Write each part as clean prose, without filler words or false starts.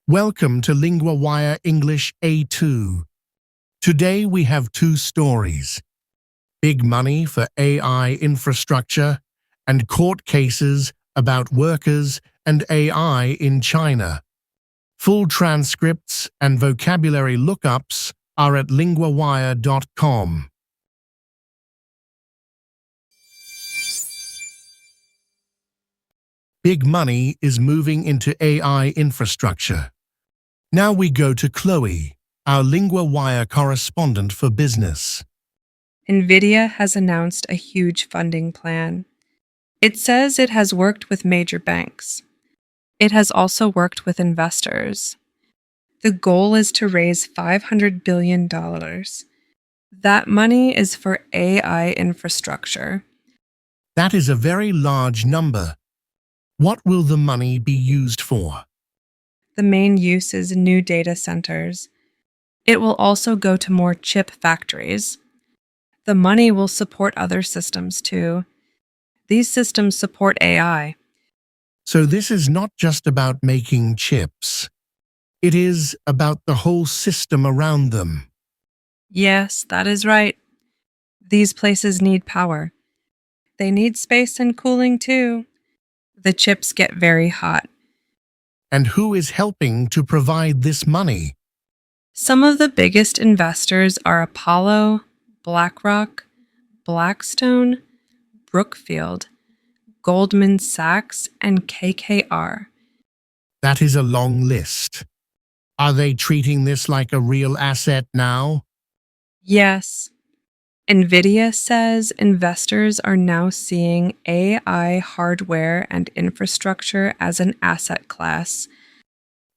Welcome to LinguaWire English A2. Today we have two stories: big money for AI infrastructure and court cases about workers and AI in China. Full transcripts and vocabulary lookups are at LinguaWire.com. Big money is moving into AI infrastructure. Now we go to Chloe, our LinguaWire correspondent for business. Nvidia has announced a huge funding plan. It says it has worked with major banks. It has also worked with investors. The goal is to raise $500 billion. That money is for AI infrastructure. That is a very large number. What will the money be used for? The main use is new data centers. It will also go to more chip factories. The money will support other systems too. These systems support AI. So this is not just about making chips. It is about the whole system around them. Yes, that is right. These places need power. They need space and cooling too. The chips get very hot. And who is helping to provide this money? Some of the biggest investors are Apollo, BlackRock, Blackstone, Brookfield, Goldman Sachs, and KKR. That is a long list. Are they treating this like a real asset now? Yes. Nvidia says investors are now seeing AI hardware and infrastructure as an asset class.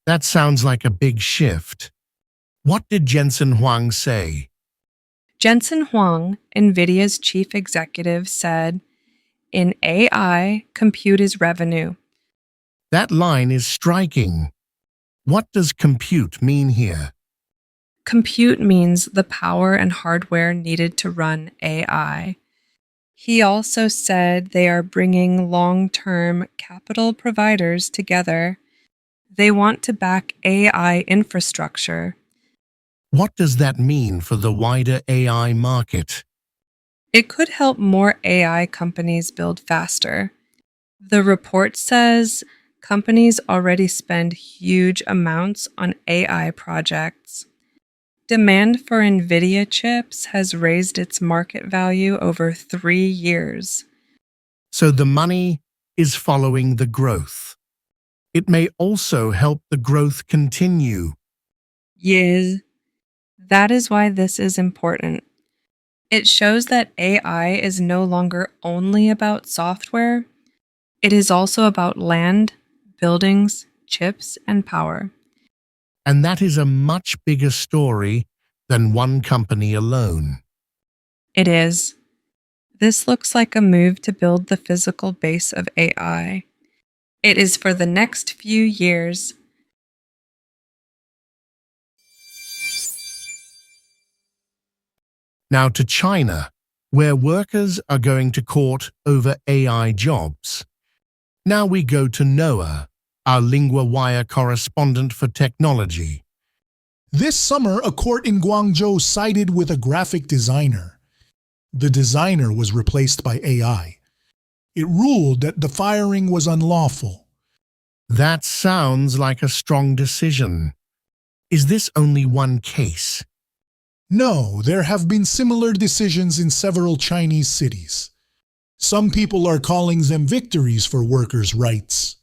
That sounds like a big shift. What did Jensen Huang say? Jensen Huang, Nvidia's chief executive, said, "In AI, compute is revenue." That line is striking. What does compute mean here? Compute means the power and hardware needed to run AI. He also said they are bringing long-term capital providers together. They want to back AI infrastructure. What does that mean for the wider AI market? It could help more AI companies build faster. The report says companies already spend huge amounts on AI projects. Demand for Nvidia chips has raised its market value over 3 years. So the money is following the growth. It may also help the growth continue. Yes. That is why this is important. It shows that AI is no longer only about software. It is also about land, buildings, chips, and power. And that is a much bigger story than one company alone. It is. This looks like a move to build the physical base of AI. It is for the next few years. Now to China, where workers are going to court over AI jobs. Now we go to Noah, our LinguaWire correspondent for technology. This summer, a court in Guangzhou sided with a graphic designer. The designer was replaced by AI. It ruled that the firing was unlawful. That sounds like a strong decision. Is this only one case? No, there have been similar decisions in several Chinese cities. Some people are calling them victories for workers' rights.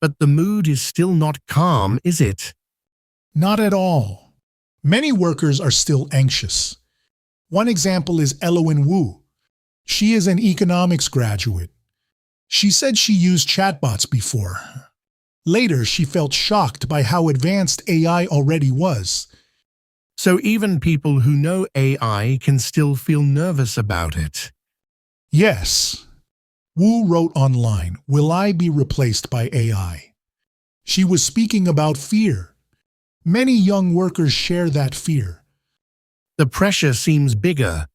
But the mood is still not calm, is it? Not at all. Many workers are still anxious. One example is Elowen Wu. She is an economics graduate. She said she used chatbots before. Later, she felt shocked by how advanced AI already was. So even people who know AI can still feel nervous about it. Yes. Wu wrote online, "Will I be replaced by AI?" She was speaking about fear. Many young workers share that fear. The pressure seems bigger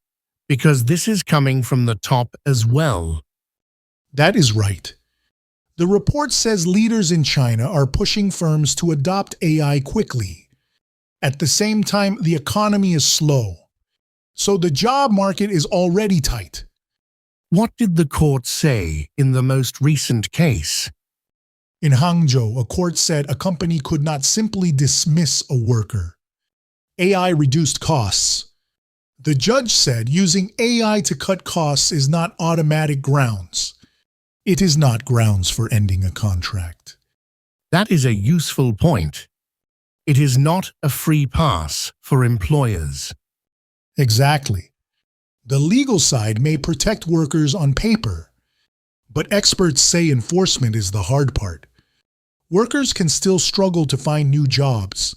because this is coming from the top as well. That is right. The report says leaders in China are pushing firms to adopt AI quickly. At the same time, the economy is slow. So the job market is already tight. What did the court say in the most recent case? In Hangzhou, a court said a company could not simply dismiss a worker. AI reduced costs. The judge said using AI to cut costs is not automatic grounds. It is not grounds for ending a contract. That is a useful point. It is not a free pass for employers. Exactly. The legal side may protect workers on paper, but experts say enforcement is the hard part. Workers can still struggle to find new jobs.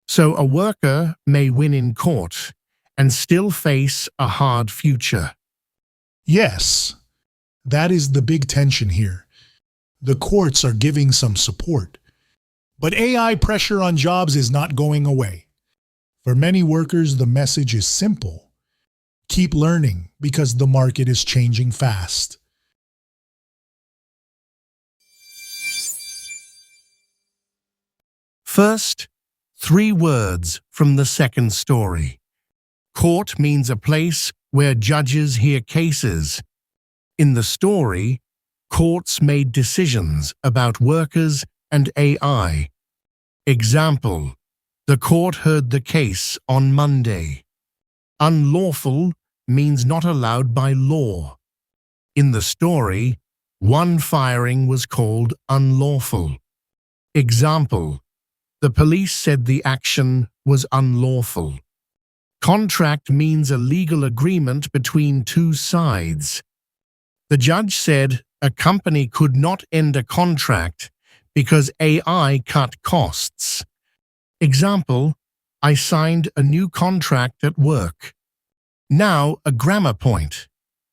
So a worker may win in court and still face a hard future. Yes, that is the big tension here. The courts are giving some support, but AI pressure on jobs is not going away. For many workers, the message is simple. Keep learning because the market is changing fast. First, 3 words from the second story. Court means a place where judges hear cases. In the story, courts made decisions about workers and AI. Example, the court heard the case on Monday. Unlawful means not allowed by law. In the story, one firing was called unlawful. Example, the police said the action was unlawful. Contract means a legal agreement between 2 sides. The judge said a company could not end a contract because AI cut costs. Example, I signed a new contract at work. Now a grammar point.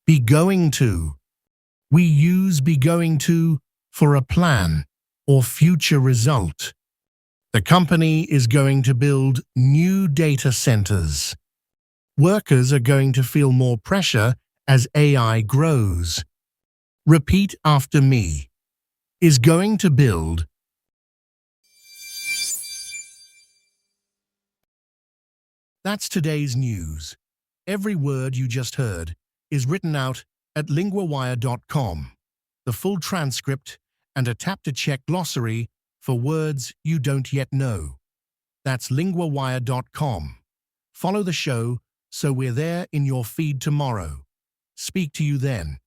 Be going to. We use be going to for a plan or future result. The company is going to build new data centers. Workers are going to feel more pressure as AI grows. Repeat after me. Is going to build. That's today's news. Every word you just heard is written out at LinguaWire.com. The full transcript and a tap-to-check glossary for words you don't yet know. That's LinguaWire.com. Follow the show so we're there in your feed tomorrow. Speak to you then.